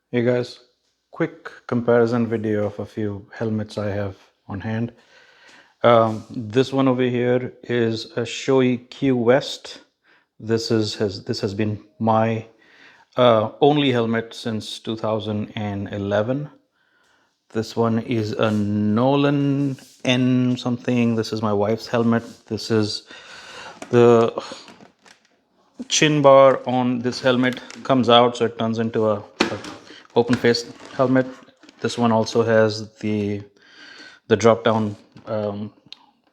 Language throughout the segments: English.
Hey guys, quick comparison video of a few helmets I have on hand. This one over here is a Shoei Q West. This has been my only helmet since 2011. This one is a Nolan N something. This is my wife's helmet. This is the chin bar on this helmet comes out, so it turns into a open face helmet. This one also has the drop down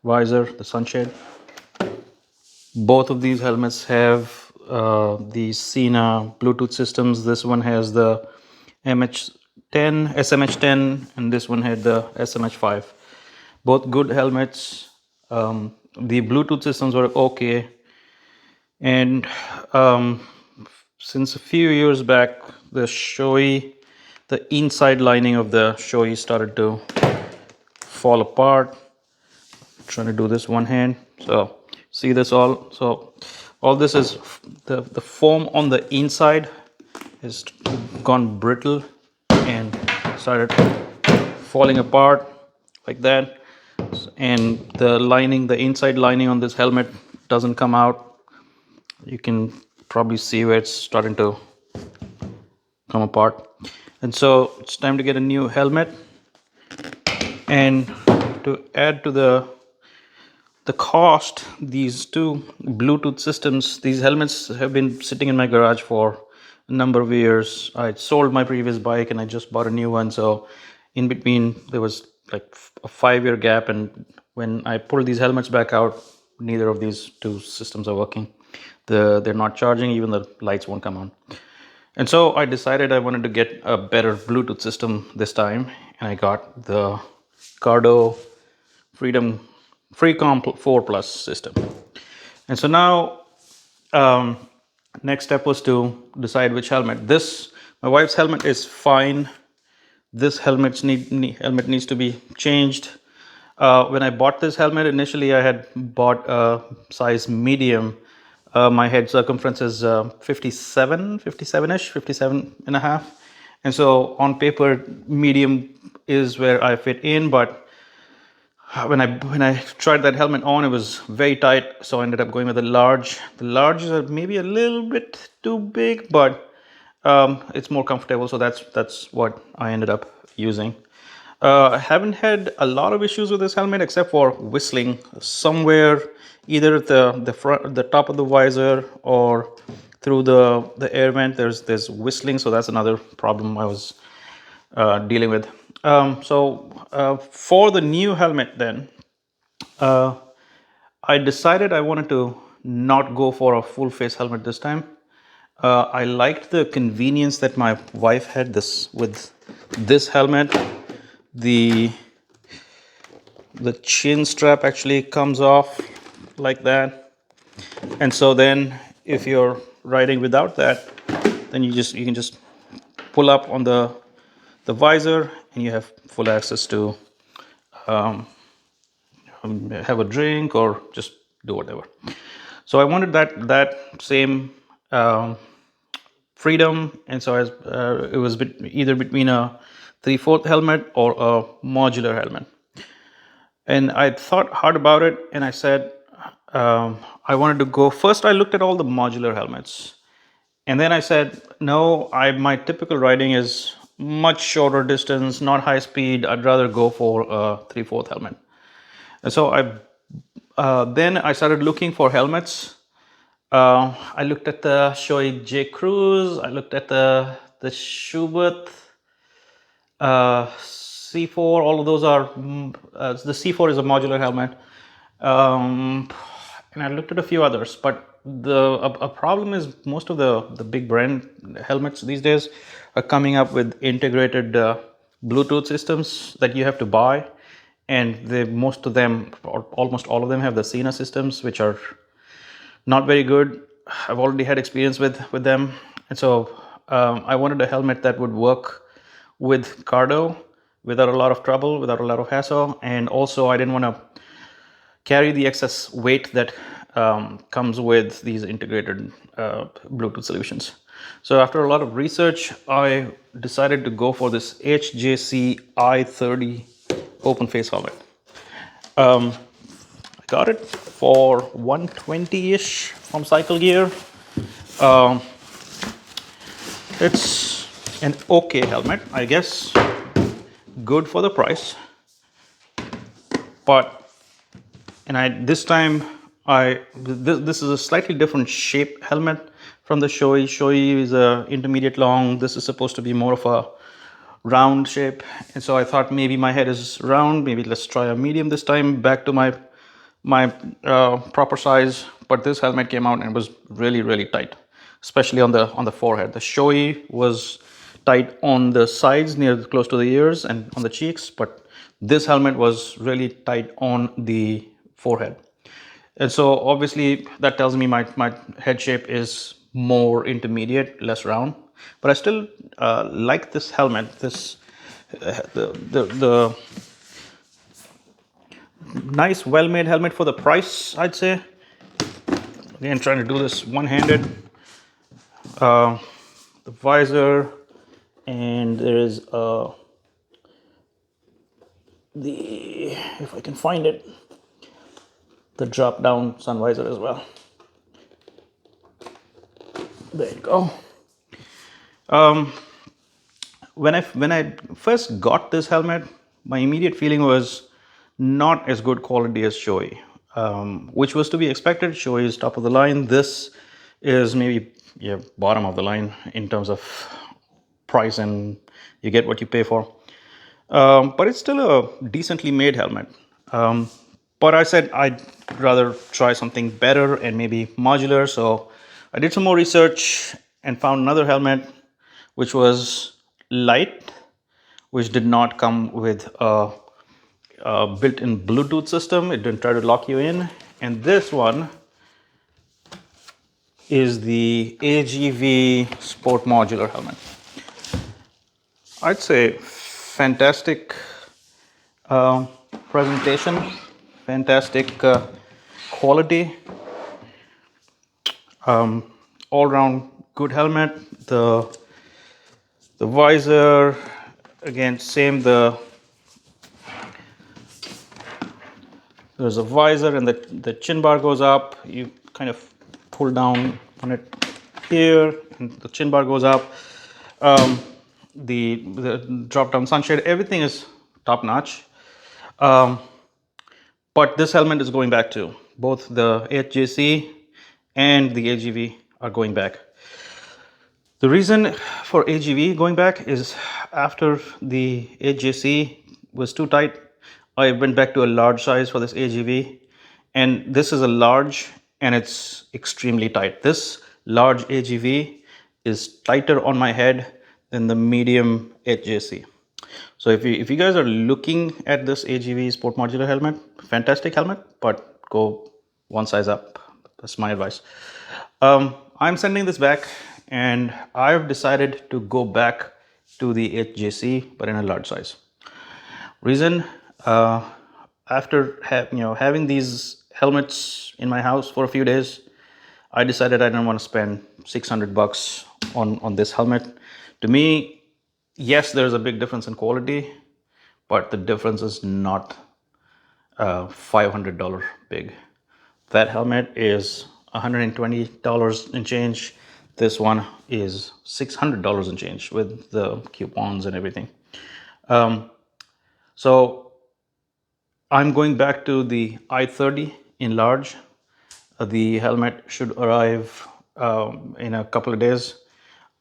visor, the sunshade. Both of these helmets have the Sena Bluetooth systems. This one has the SMH10, and this one had the SMH5. Both good helmets. The Bluetooth systems were okay, and since a few years back, the inside lining of the Shoei started to fall apart. I'm trying to do this one hand. So see this all. So all this is the foam on the inside has gone brittle and started falling apart like that. And the lining, the inside lining on this helmet doesn't come out. You can probably see where it's starting to come apart. And so it's time to get a new helmet. And to add to the cost, these two Bluetooth systems, these helmets have been sitting in my garage for a number of years. I sold my previous bike and I just bought a new one. So in between, there was like a 5-year gap. And when I pulled these helmets back out, neither of these two systems are working. They're not charging, even the lights won't come on. And so I decided I wanted to get a better Bluetooth system this time. And I got the Cardo Freecom 4 Plus system. And so now, next step was to decide which helmet. My wife's helmet is fine. This helmet needs to be changed. When I bought this helmet, initially I had bought a size medium. My head circumference is 57-ish, 57 and a half. And so on paper, medium is where I fit in, but when I tried that helmet on, it was very tight, so I ended up going with the large. The large is maybe a little bit too big, but it's more comfortable, so that's what I ended up using. I haven't had a lot of issues with this helmet except for whistling somewhere, either at the top of the visor or through the air vent. There's whistling, so that's another problem I was dealing with. For the new helmet, then I decided I wanted to not go for a full face helmet this time. I liked the convenience that my wife had with this helmet. The chin strap actually comes off like that, and so then if you're riding without that, then you can just pull up on the visor and you have full access to have a drink or just do whatever. So I wanted that same freedom, and so it was either between a 3/4 helmet or a modular helmet. And I thought hard about it, and I said I wanted to go. First, I looked at all the modular helmets, and then I said, no, my typical riding is much shorter distance, not high speed. I'd rather go for a 3/4 helmet. And so then I started looking for helmets. I looked at the Shoei J Cruise. I looked at the Schubert C4. All of those are the C4 is a modular helmet, and I looked at a few others. But a problem is most of the big brand helmets these days are coming up with integrated Bluetooth systems that you have to buy, and most of them, or almost all of them, have the Sena systems, which are not very good. I've already had experience with them, and so I wanted a helmet that would work with Cardo without a lot of trouble, without a lot of hassle, and also I didn't want to carry the excess weight that comes with these integrated Bluetooth solutions. So after a lot of research, I decided to go for this HJC I-30 open face helmet. I got it for 120-ish from Cycle Gear. It's an okay helmet, I guess. Good for the price. But this time this is a slightly different shape helmet from the Shoei. Shoei is a intermediate long. This is supposed to be more of a round shape, and so I thought maybe my head is round. Maybe let's try a medium this time, back to my proper size. But this helmet came out and it was really tight, especially on the forehead. The Shoei was tight on the sides near close to the ears and on the cheeks, but this helmet was really tight on the forehead. And so obviously that tells me my head shape is more intermediate, less round. But I still like this helmet. This the nice, well-made helmet for the price, I'd say. Again, trying to do this one-handed. The visor, and there is if I can find it, the drop-down sun visor as well. There you go. When I first got this helmet, my immediate feeling was not as good quality as Shoei, which was to be expected. Shoei is top of the line. This is maybe bottom of the line in terms of price, and you get what you pay for. But it's still a decently made helmet. But I said I'd rather try something better and maybe modular. So I did some more research and found another helmet which was light, which did not come with a built-in Bluetooth system. It didn't try to lock you in. And this one is the AGV Sport Modular helmet. I'd say fantastic presentation, fantastic quality, all-round good helmet. The visor, again, same. There's a visor, and the chin bar goes up. You kind of pull down on it here, and the chin bar goes up. The drop-down sunshade, everything is top-notch. But this helmet is going back too. Both the HJC and the AGV are going back. The reason for AGV going back is after the HJC was too tight, I went back to a large size for this AGV, and this is a large and it's extremely tight. This large AGV is tighter on my head than the medium HJC. So if you guys are looking at this AGV Sport Modular helmet, fantastic helmet, but go one size up. That's my advice. I'm sending this back, and I've decided to go back to the HJC, but in a large size. Reason, after having these helmets in my house for a few days, I decided I didn't want to spend $600 on this helmet. To me, yes, there's a big difference in quality, but the difference is not $500 big. That helmet is $120 and change. This one is $600 and change with the coupons and everything. So I'm going back to the I-30 in large. The helmet should arrive in a couple of days.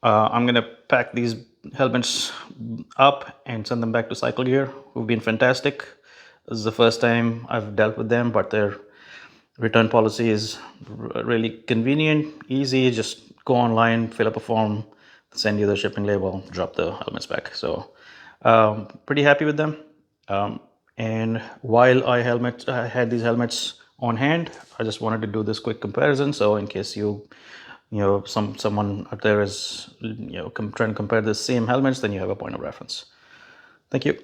I'm going to pack these helmets up and send them back to Cycle Gear, who've been fantastic. This is the first time I've dealt with them, but their return policy is really convenient, easy. Just go online, fill up a form, send you the shipping label, drop the helmets back. So pretty happy with them. And while I had these helmets on hand, I just wanted to do this quick comparison. So in case someone out there is trying to compare the same helmets, then you have a point of reference. Thank you.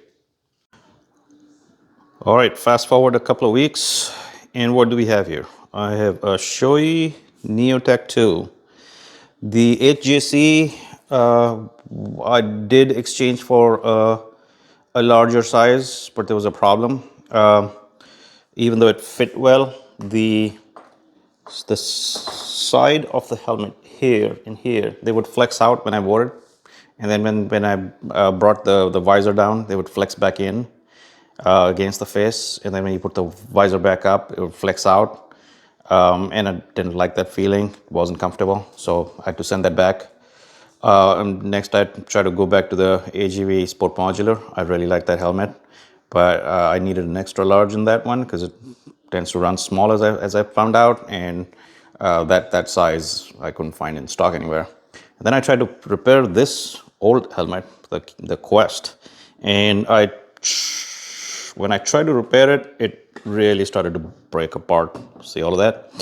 All right, fast forward a couple of weeks, and what do we have here? I have a Shoei Neotec II. The HJC I did exchange for a larger size, but there was a problem. Even though it fit well, the side of the helmet here and here, they would flex out when I wore it. And then when I brought the visor down, they would flex back in against the face. And then when you put the visor back up, it would flex out. And I didn't like that feeling. It wasn't comfortable. So I had to send that back. And next I tried to go back to the AGV Sport Modular. I really like that helmet. But I needed an extra large in that one because it tends to run small as I found out. And that size I couldn't find in stock anywhere. And then I tried to repair this old helmet, the Quest. And when I tried to repair it, it really started to break apart. See all of that?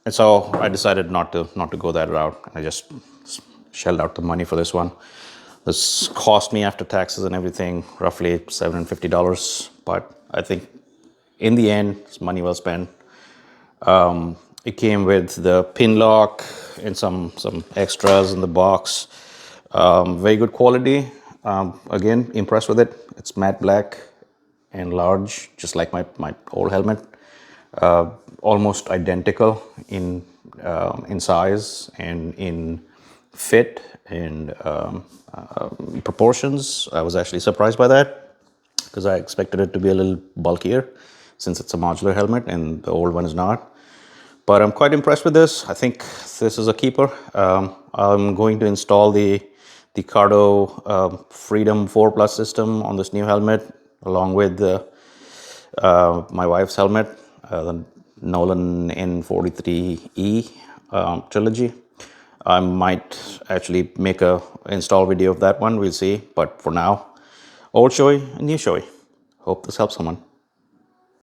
And so I decided not to go that route. I just shelled out the money for this one. This cost me after taxes and everything roughly $750. But I think in the end, it's money well spent. It came with the pin lock and some extras in the box. Very good quality. Again, impressed with it. It's matte black and large, just like my old helmet. Almost identical in size and in fit and proportions. I was actually surprised by that because I expected it to be a little bulkier since it's a modular helmet and the old one is not. But I'm quite impressed with this. I think this is a keeper. I'm going to install the Cardo Freedom 4 Plus system on this new helmet, along with my wife's helmet, the Nolan N43E trilogy. I might actually make a install video of that one. We'll see. But for now, old Shoei and new Shoei. Hope this helps someone.